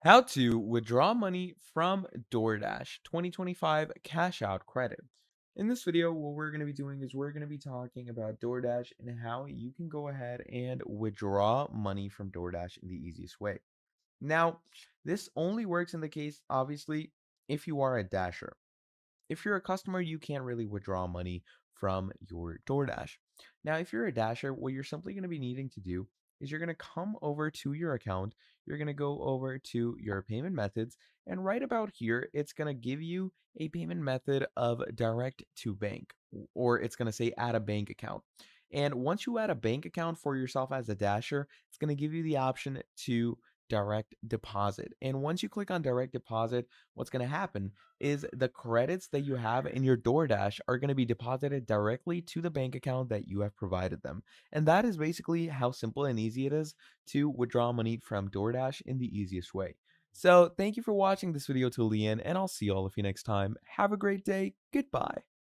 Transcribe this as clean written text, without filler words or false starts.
How to withdraw money from DoorDash 2025 cash out credit. In this video, what we're going to be doing is we're going to be talking about DoorDash and how you can go ahead and withdraw money from DoorDash in the easiest way. Now, this only works in the case, obviously, if you are a Dasher. If you're a customer, you can't really withdraw money from your DoorDash. Now, if you're a Dasher, what you're simply going to be needing to do is you're going to come over to your account. You're going to go over to your payment methods. And right about here, it's going to give you a payment method of direct to bank, or it's going to say add a bank account. And once you add a bank account for yourself as a Dasher, it's going to give you the option to direct deposit. And once you click on direct deposit, what's going to happen is the credits that you have in your DoorDash are going to be deposited directly to the bank account that you have provided them. And that is basically how simple and easy it is to withdraw money from DoorDash in the easiest way. So, thank you for watching this video till the end, and I'll see all of you next time. Have a great day. Goodbye.